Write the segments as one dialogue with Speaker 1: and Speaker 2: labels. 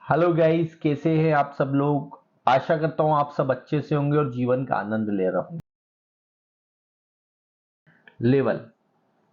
Speaker 1: Hello guys, कैसे हैं आप सब लोग। आशा करता हूं आप सब अच्छे से होंगे और जीवन का आनंद ले रहे होंगे। लेवल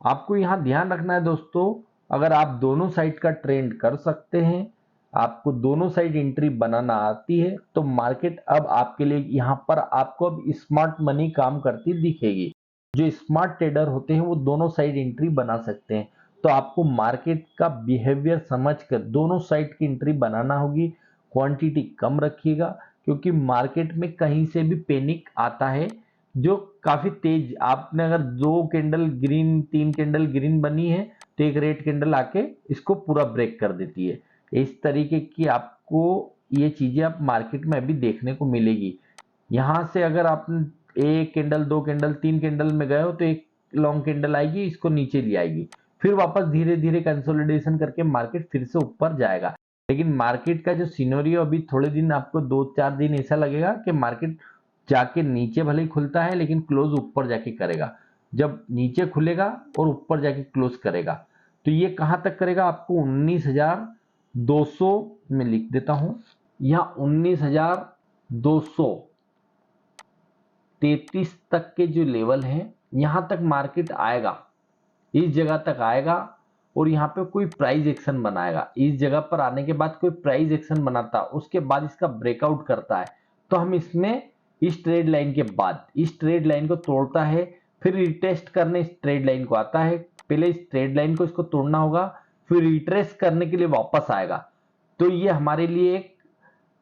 Speaker 1: आपको यहां ध्यान रखना है दोस्तों। अगर आप दोनों साइड का ट्रेंड कर सकते हैं, आपको दोनों साइड एंट्री बनाना आती है, तो मार्केट अब आपके लिए यहां पर आपको अब स्मार्ट मनी काम करती दिखेगी। जो स्मार्ट ट्रेडर होते हैं वो दोनों साइड एंट्री बना सकते हैं। तो आपको मार्केट का बिहेवियर समझकर दोनों साइड की एंट्री बनाना होगी। क्वांटिटी कम रखिएगा, क्योंकि मार्केट में कहीं से भी पैनिक आता है जो काफी तेज। आपने अगर दो कैंडल ग्रीन, तीन कैंडल ग्रीन बनी है, तो एक रेड कैंडल आके इसको पूरा ब्रेक कर देती है। इस तरीके की आपको ये चीजें आप मार्केट में अभी देखने को मिलेगी। यहां से अगर आप एक कैंडल, दो कैंडल, तीन कैंडल में गए हो, तो एक लॉन्ग कैंडल आएगी, इसको नीचे ले आएगी, फिर वापस धीरे धीरे कंसोलिडेशन करके मार्केट फिर से ऊपर जाएगा। लेकिन मार्केट का जो सिनेरियो अभी थोड़े दिन, आपको 2-4 दिन ऐसा लगेगा कि मार्केट जाके नीचे भले ही खुलता है, लेकिन क्लोज ऊपर जाके करेगा। जब नीचे खुलेगा और ऊपर जाके क्लोज करेगा, तो ये कहां तक करेगा, आपको 19,200 में लिख देता हूं। यहाँ 19,233 तक के जो लेवल है, यहां तक मार्केट आएगा, इस जगह तक आएगा और यहाँ पे कोई प्राइस एक्शन बनाएगा। इस जगह पर आने के बाद कोई प्राइस एक्शन बनाता, उसके बाद इसका ब्रेकआउट करता है, तो हम इसमें इस ट्रेड लाइन के बाद इस ट्रेड लाइन को तोड़ता है, फिर रिटेस्ट करने इस ट्रेड लाइन को आता है। पहले इस ट्रेड लाइन को इसको तोड़ना होगा, फिर रिट्रेस करने के लिए वापस आएगा। तो ये हमारे लिए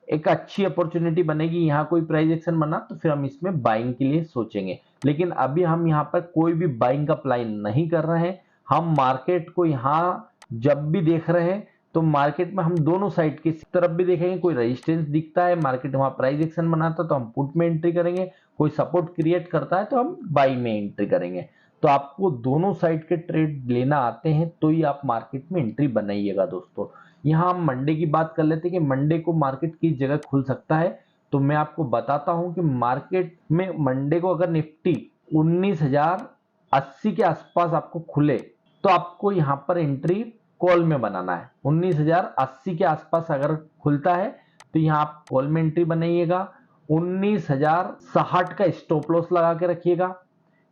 Speaker 1: एक अच्छी अपॉर्चुनिटी बनेगी। यहाँ कोई प्राइस एक्शन बना तो फिर हम इसमें बाइंग के लिए सोचेंगे, लेकिन अभी हम यहाँ पर कोई भी बाइंग का प्लान नहीं कर रहे हैं। हम मार्केट को यहाँ जब भी देख रहे हैं, तो मार्केट में हम दोनों साइड की तरफ भी देखेंगे। कोई रेजिस्टेंस दिखता है, मार्केट वहां प्राइस एक्शन बनाता तो हम पुट में एंट्री करेंगे, कोई सपोर्ट क्रिएट करता है तो हम बाई में एंट्री करेंगे। तो आपको दोनों साइड के ट्रेड लेना आते हैं तो ही आप मार्केट में एंट्री बनाइएगा दोस्तों। यहाँ हम मंडे की बात कर लेते हैं कि मंडे को मार्केट किस जगह खुल सकता है। तो मैं आपको बताता हूं कि मार्केट में मंडे को अगर निफ्टी 19,080 के आसपास आपको खुले, तो आपको यहाँ पर एंट्री कॉल में बनाना है। 19,080 के आसपास अगर खुलता है तो यहाँ आप कॉल में एंट्री बनाइएगा। 19,060 का स्टॉप लॉस लगा के रखिएगा।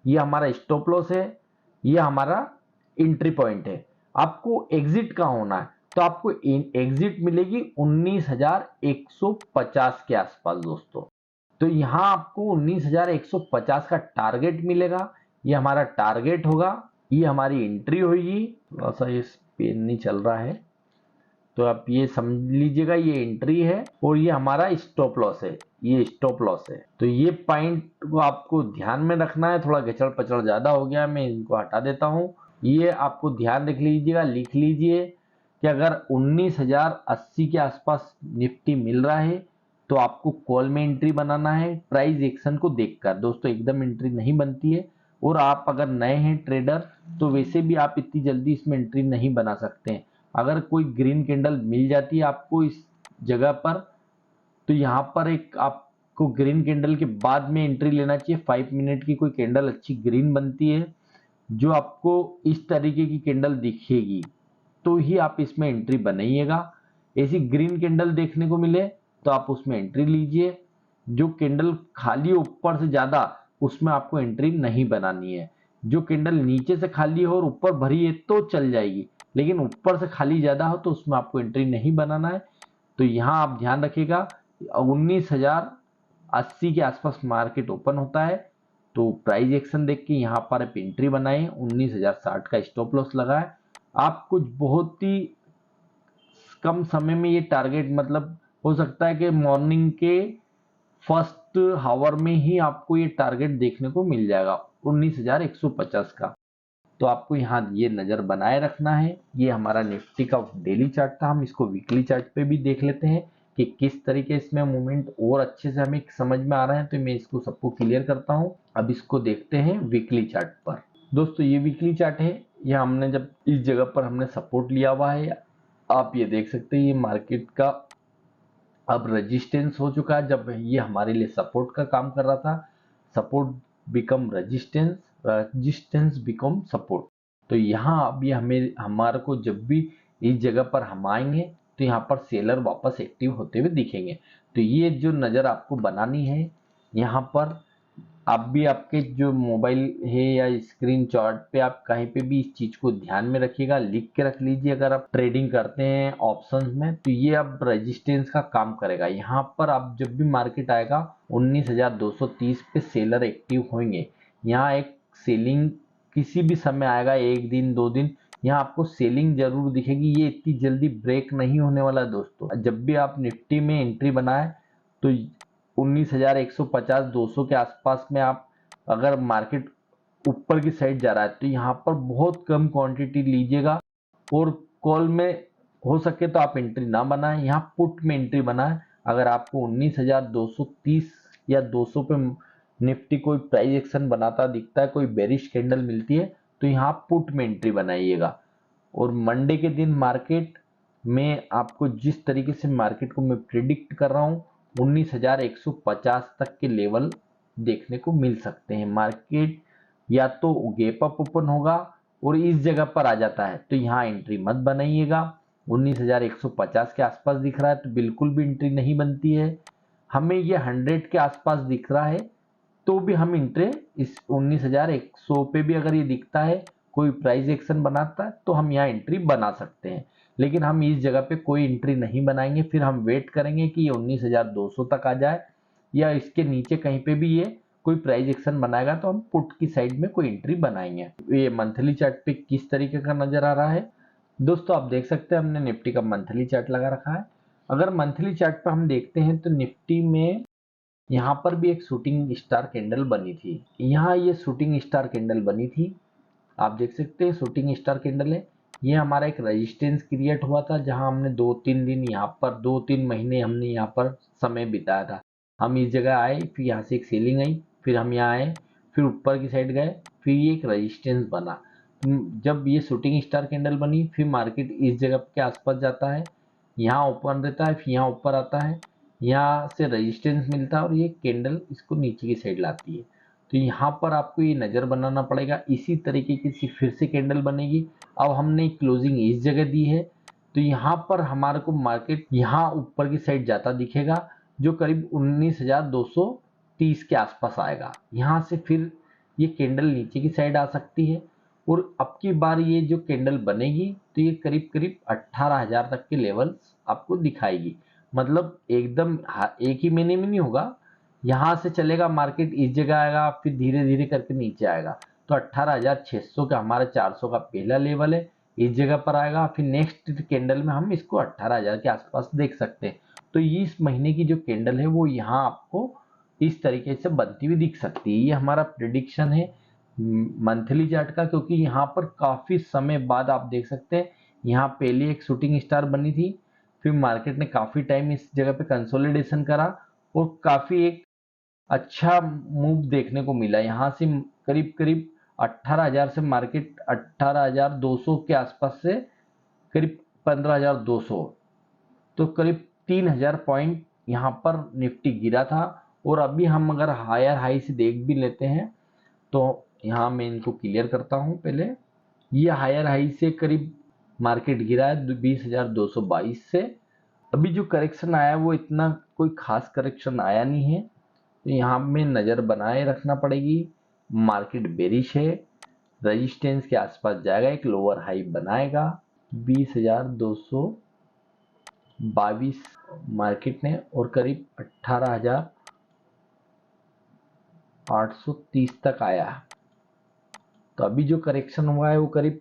Speaker 1: ये हमारा स्टॉप लॉस है, ये हमारा एंट्री पॉइंट है। आपको एग्जिट का होना है, तो आपको एग्जिट मिलेगी 19,150 के आसपास दोस्तों। तो यहां आपको 19,150 का टारगेट मिलेगा, ये हमारा टारगेट होगा, ये हमारी एंट्री होगी। थोड़ा सा ये पेन नहीं चल रहा है, तो आप ये समझ लीजिएगा, ये एंट्री है और ये हमारा स्टॉप लॉस है, ये स्टॉप लॉस है। तो ये पॉइंट को आपको ध्यान में रखना है। थोड़ा गचड़ पचड़ ज्यादा हो गया, मैं इनको हटा देता हूं। ये आपको ध्यान रख लीजिएगा, लिख लीजिए कि अगर 19,080 के आसपास निफ्टी मिल रहा है, तो आपको कॉल में एंट्री बनाना है प्राइस एक्शन को देखकर। दोस्तों एकदम एंट्री नहीं बनती है, और आप अगर नए हैं ट्रेडर, तो वैसे भी आप इतनी जल्दी इसमें एंट्री नहीं बना सकते हैं। अगर कोई ग्रीन कैंडल मिल जाती है आपको इस जगह पर, तो यहाँ पर एक आपको ग्रीन कैंडल के बाद में एंट्री लेना चाहिए। 5 मिनट की कोई कैंडल अच्छी ग्रीन बनती है, जो आपको इस तरीके की कैंडल दिखेगी, तो ही आप इसमें एंट्री बनाइएगा। ऐसी ग्रीन कैंडल देखने को मिले तो आप उसमें एंट्री लीजिए। जो कैंडल खाली ऊपर से ज्यादा, उसमें आपको एंट्री नहीं बनानी है। जो कैंडल नीचे से खाली हो और ऊपर भरी है तो चल जाएगी, लेकिन ऊपर से खाली ज्यादा हो तो उसमें आपको एंट्री नहीं बनाना है। तो यहाँ आप ध्यान रखिएगा, 19,080 के आसपास मार्केट ओपन होता है, तो प्राइस एक्शन देख के यहाँ पर आप एंट्री बनाए। 19,060 का स्टॉप लॉस लगाए। आप कुछ बहुत ही कम समय में ये टारगेट, मतलब हो सकता है कि मॉर्निंग के फर्स्ट हावर में ही आपको ये टारगेट देखने को मिल जाएगा 19,150 का। तो आपको यहाँ ये नजर बनाए रखना है। ये हमारा निफ्टी का डेली चार्ट था, हम इसको वीकली चार्ट पे भी देख लेते हैं कि किस तरीके इसमें मूवमेंट और अच्छे से हमें समझ में आ रहा है। तो मैं इसको सबको क्लियर करता हूँ। अब इसको देखते हैं वीकली चार्ट पर। दोस्तों ये वीकली चार्ट है, ये हमने जब इस जगह पर हमने सपोर्ट लिया हुआ है, आप ये देख सकते हैं, ये मार्केट का अब रेजिस्टेंस हो चुका है। जब ये हमारे लिए सपोर्ट का काम कर रहा था, support become resistance, resistance become support. तो यहाँ अब ये हमें, हमारे को जब भी इस जगह पर हम आएंगे, तो यहाँ पर सेलर वापस एक्टिव होते हुए दिखेंगे। तो ये जो नज़र आपको बनानी है, यहाँ पर आप भी आपके जो मोबाइल है या स्क्रीन शॉट पे आप कहीं पे भी इस चीज को ध्यान में रखिएगा, लिख के रख लीजिए। अगर आप ट्रेडिंग करते हैं ऑप्शंस में तो ये अब रेजिस्टेंस का काम करेगा। यहाँ पर आप जब भी मार्केट आएगा 19,230 पे सेलर एक्टिव होंगे। यहाँ एक सेलिंग किसी भी समय आएगा, एक दिन 2 दिन, यहाँ आपको सेलिंग जरूर दिखेगी। ये इतनी जल्दी ब्रेक नहीं होने वाला दोस्तों। जब भी आप निफ्टी में एंट्री बनाए तो 19,150 200 के आसपास में आप अगर मार्केट ऊपर की साइड जा रहा है तो यहाँ पर बहुत कम क्वांटिटी लीजिएगा और कॉल में हो सके तो आप एंट्री ना बनाएं, यहाँ पुट में एंट्री बनाएं। अगर आपको 19,230 या 200 पे निफ्टी कोई प्राइस एक्शन बनाता दिखता है, कोई बेरिश कैंडल मिलती है, तो यहाँ पुट में एंट्री बनाइएगा। और मंडे के दिन मार्केट में आपको जिस तरीके से मार्केट को मैं प्रिडिक्ट कर रहा हूँ 19,150 तक के लेवल देखने को मिल सकते हैं। मार्केट या तो गैप अप ओपन होगा और इस जगह पर आ जाता है तो यहाँ एंट्री मत बनाइएगा। 19,150 के आसपास दिख रहा है तो बिल्कुल भी एंट्री नहीं बनती है। हमें ये 100 के आसपास दिख रहा है तो भी हम एंट्री इस 19,100 पे भी अगर ये दिखता है, कोई प्राइस एक्शन बनाता है तो हम यहाँ एंट्री बना सकते हैं। लेकिन हम इस जगह पे कोई एंट्री नहीं बनाएंगे, फिर हम वेट करेंगे कि ये 19,200 तक आ जाए या इसके नीचे कहीं पे भी ये कोई प्राइस एक्शन बनाएगा तो हम पुट की साइड में कोई एंट्री बनाएंगे। ये मंथली चार्ट पे किस तरीके का नजर आ रहा है दोस्तों, आप देख सकते हैं हमने निफ्टी का मंथली चार्ट लगा रखा है। अगर मंथली चार्ट पे हम देखते हैं तो निफ्टी में यहाँ पर भी एक शूटिंग स्टार कैंडल बनी थी। यहाँ ये शूटिंग स्टार कैंडल बनी थी, आप देख सकते हैं शूटिंग स्टार कैंडल है। ये हमारा एक रेजिस्टेंस क्रिएट हुआ था जहां हमने 2-3 दिन यहाँ पर 2-3 महीने हमने यहाँ पर समय बिताया था। हम इस जगह आए, फिर यहाँ से एक सेलिंग आई, फिर हम यहाँ आए, फिर ऊपर की साइड गए, फिर ये एक रेजिस्टेंस बना। जब ये शूटिंग स्टार कैंडल बनी फिर मार्केट इस जगह के आसपास जाता है, यहाँ ओपन रहता है, फिर यहाँ ऊपर आता है, यहाँ से रेजिस्टेंस मिलता है और ये कैंडल इसको नीचे की साइड लाती है। तो यहाँ पर आपको ये नज़र बनाना पड़ेगा। इसी तरीके की फिर से कैंडल बनेगी। अब हमने क्लोजिंग इस जगह दी है तो यहाँ पर हमारे को मार्केट यहाँ ऊपर की साइड जाता दिखेगा जो करीब 19,230 के आसपास आएगा। यहाँ से फिर ये कैंडल नीचे की साइड आ सकती है और अब की बार ये जो कैंडल बनेगी तो ये करीब करीब 18,000 तक के लेवल आपको दिखाएगी। मतलब एकदम एक ही महीने में नहीं होगा, यहाँ से चलेगा मार्केट इस जगह आएगा, फिर धीरे धीरे करके नीचे आएगा। तो 18,600 का हमारा 400 का पहला लेवल है, इस जगह पर आएगा, फिर नेक्स्ट कैंडल में हम इसको 18,000 के आसपास देख सकते हैं। तो इस महीने की जो कैंडल है वो यहाँ आपको इस तरीके से बनती हुई दिख सकती है। ये हमारा प्रिडिक्शन है मंथली चार्ट का, क्योंकि यहाँ पर काफी समय बाद आप देख सकते हैं यहाँ पहले एक शूटिंग स्टार बनी थी, फिर मार्केट ने काफी टाइम इस जगह पे कंसोलिडेशन करा और काफी एक अच्छा मूव देखने को मिला। यहाँ से करीब करीब 18,000 से मार्केट 18,200 के आसपास से करीब 15,200, तो करीब 3,000 पॉइंट यहाँ पर निफ्टी गिरा था। और अभी हम अगर हायर हाई से देख भी लेते हैं तो यहाँ मैं इनको क्लियर करता हूँ पहले। ये हायर हाई से करीब मार्केट गिरा है 20,222 से। अभी जो करेक्शन आया है वो इतना कोई खास करेक्शन आया नहीं है, तो यहाँ में नज़र बनाए रखना पड़ेगी। मार्केट बेरिश है, रेजिस्टेंस के आसपास जाएगा, एक लोअर हाई बनाएगा 20,222 मार्केट ने और करीब 18,830 तक आया। तो अभी जो करेक्शन हुआ है वो करीब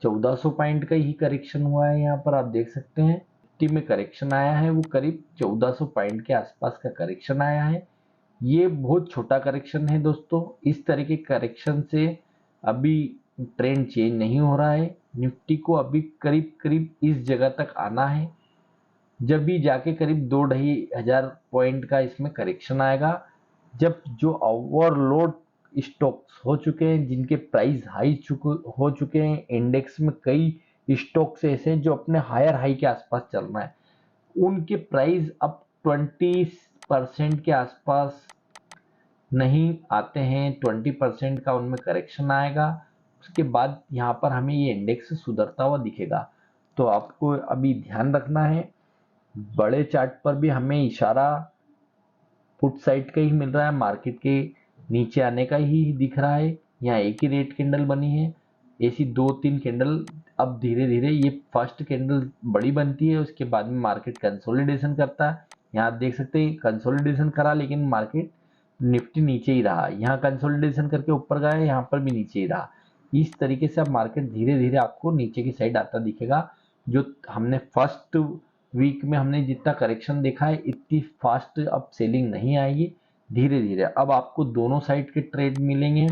Speaker 1: 1,400 पॉइंट का ही करेक्शन हुआ है। यहाँ पर आप देख सकते हैं निफ्टी में करेक्शन आया है वो करीब 1,400 पॉइंट के आसपास का करेक्शन आया है। ये बहुत छोटा करेक्शन है दोस्तों। इस तरह के करेक्शन से अभी ट्रेंड चेंज नहीं हो रहा है। निफ्टी को अभी करीब करीब इस जगह तक आना है, जब भी जाके करीब 2-2,500 पॉइंट का इसमें करेक्शन आएगा। जब जो ओवरलोड स्टॉक्स हो चुके हैं, जिनके प्राइस हाई हो चुके हैं, इंडेक्स में कई स्टॉक्स ऐसे हैं जो अपने हायर हाई के आसपास चल रहा है, उनके प्राइस अब 20% के आसपास नहीं आते हैं, 20% का उनमें करेक्शन आएगा। उसके बाद यहाँ पर हमें ये इंडेक्स सुधरता हुआ दिखेगा। तो आपको अभी ध्यान रखना है, बड़े चार्ट पर भी हमें इशारा पुट साइड का ही मिल रहा है, मार्केट के नीचे आने का ही दिख रहा है। यहाँ एक ही रेड कैंडल बनी है, ऐसी 2-3 कैंडल। अब धीरे धीरे ये फर्स्ट कैंडल बड़ी बनती है, उसके बाद में मार्केट कंसोलिडेशन करता है। यहाँ आप देख सकते हैं कंसोलिडेशन करा, लेकिन मार्केट निफ्टी नीचे ही रहा। यहाँ कंसोलिडेशन करके ऊपर गया, यहाँ पर भी नीचे ही रहा। इस तरीके से अब मार्केट धीरे धीरे आपको नीचे की साइड आता दिखेगा। जो हमने फर्स्ट वीक में हमने जितना करेक्शन देखा है, इतनी फास्ट अब सेलिंग नहीं आएगी। धीरे धीरे अब आपको दोनों साइड के ट्रेड मिलेंगे।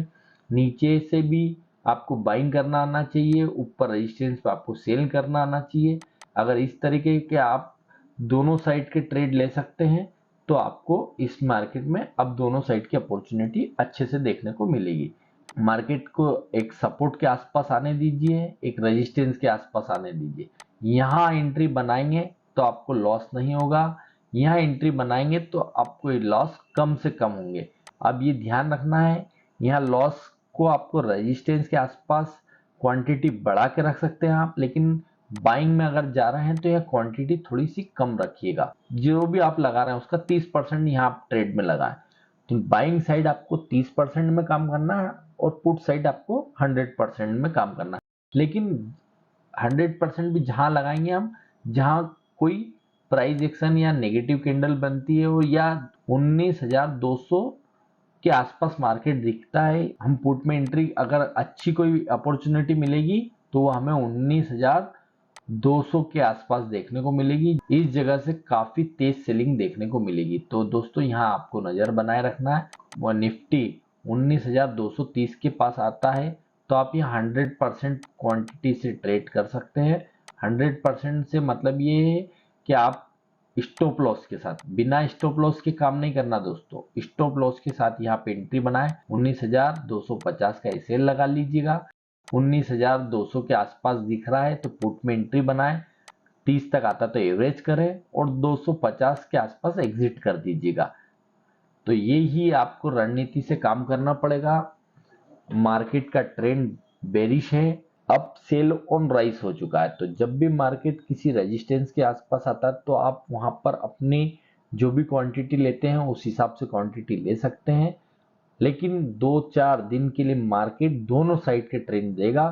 Speaker 1: नीचे से भी आपको बाइंग करना आना चाहिए, ऊपर रेजिस्टेंस पे आपको सेल करना आना चाहिए। अगर इस तरीके के आप दोनों साइड के ट्रेड ले सकते हैं तो आपको इस मार्केट में अब दोनों साइड की अपॉर्चुनिटी अच्छे से देखने को मिलेगी। मार्केट को एक सपोर्ट के आसपास आने दीजिए, एक रेजिस्टेंस के आसपास आने दीजिए। यहाँ एंट्री बनाएंगे तो आपको लॉस नहीं होगा, यहाँ एंट्री बनाएंगे तो आपको लॉस कम से कम होंगे। अब ये ध्यान रखना है, यहाँ लॉस को आपको रेजिस्टेंस के आसपास क्वांटिटी बढ़ा के रख सकते हैं आप, लेकिन बाइंग में अगर जा रहे हैं तो यह क्वांटिटी थोड़ी सी कम रखिएगा। जो भी आप लगा रहे हैं उसका 30% यहाँ आप ट्रेड में लगाएं। तो बाइंग साइड आपको 30% में काम करना है और पुट साइड आपको 100% में काम करना है। लेकिन 100% भी जहां लगाएंगे हम, जहां कोई प्राइस एक्शन या नेगेटिव कैंडल बनती है हो, या 19,200 के आसपास मार्केट दिखता है, हम पुट में एंट्री अगर अच्छी कोई अपॉर्चुनिटी मिलेगी तो हमें 19,200 के आसपास देखने को मिलेगी। इस जगह से काफी तेज सेलिंग देखने को मिलेगी। तो दोस्तों यहाँ आपको नजर बनाए रखना है। वो निफ्टी 19,230 के पास आता है तो आप यहाँ 100% क्वांटिटी से ट्रेड कर सकते हैं। 100% से मतलब ये है कि आप स्टॉप लॉस के साथ, बिना स्टॉप लॉस के काम नहीं करना दोस्तों। स्टॉप लॉस के साथ यहाँ पे एंट्री बनाए, 19,250 का एसएल लगा लीजिएगा। 19,200 के आसपास दिख रहा है तो पुट में एंट्री बनाए, 30 तक आता तो एवरेज करें और 250 के आसपास एग्जिट कर दीजिएगा। तो ये ही आपको रणनीति से काम करना पड़ेगा। मार्केट का ट्रेंड बेरिश है, अब सेल ऑन राइज हो चुका है। तो जब भी मार्केट किसी रेजिस्टेंस के आसपास आता है तो आप वहां पर अपनी जो भी क्वांटिटी लेते हैं उस हिसाब से क्वांटिटी ले सकते हैं। लेकिन 2-4 दिन के लिए मार्केट दोनों साइड के ट्रेंड देगा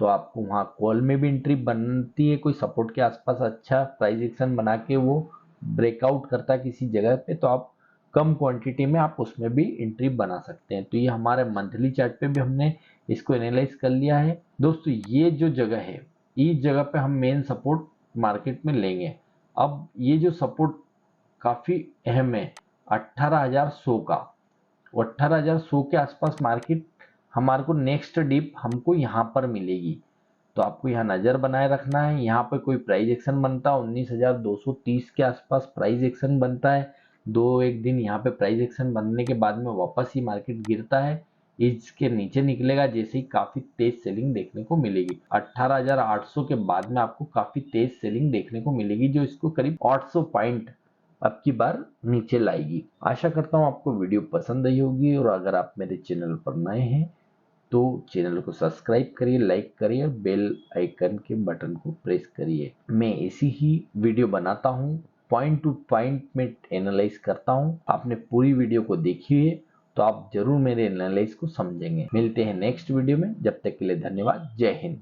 Speaker 1: तो आपको वहां कॉल में भी एंट्री बनती है, कोई सपोर्ट के आसपास अच्छा प्राइस एक्शन बना के वो ब्रेकआउट करता है किसी जगह पे, तो आप कम क्वांटिटी में आप उसमें भी एंट्री बना सकते हैं। तो ये हमारे मंथली चार्ट पे भी हमने इसको एनालाइज कर लिया है। दोस्तों ये जो जगह है, इस जगह पे हम मेन सपोर्ट मार्केट में लेंगे। अब ये जो सपोर्ट काफी अहम है 18,100 का, 18,100 के आसपास मार्केट हमारे को नेक्स्ट डिप हमको यहाँ पर मिलेगी। तो आपको यहाँ नजर बनाए रखना है। यहाँ पे कोई प्राइस एक्शन बनता है 19,230 के आसपास प्राइस एक्शन बनता है। 2-1 दिन यहाँ पे प्राइस एक्शन बनने के बाद में वापस ही मार्केट गिरता है, इसके नीचे निकलेगा, जैसे ही काफी तेज सेलिंग देखने को मिलेगी। 18,800 के बाद में आपको काफी तेज सेलिंग देखने को मिलेगी, जो इसको करीब 800 पॉइंट अब की बार नीचे लाएगी। आशा करता हूँ आपको वीडियो पसंद आई होगी, और अगर आप मेरे चैनल पर नए हैं तो चैनल को सब्सक्राइब करिए, लाइक करिए और बेल आइकन के बटन को प्रेस करिए। मैं ऐसी ही वीडियो बनाता हूँ, पॉइंट टू पॉइंट में एनालाइज करता हूँ। आपने पूरी वीडियो को देखी है तो आप जरूर मेरे एनालाइज को समझेंगे। मिलते हैं नेक्स्ट वीडियो में, जब तक के लिए धन्यवाद। जय हिंद।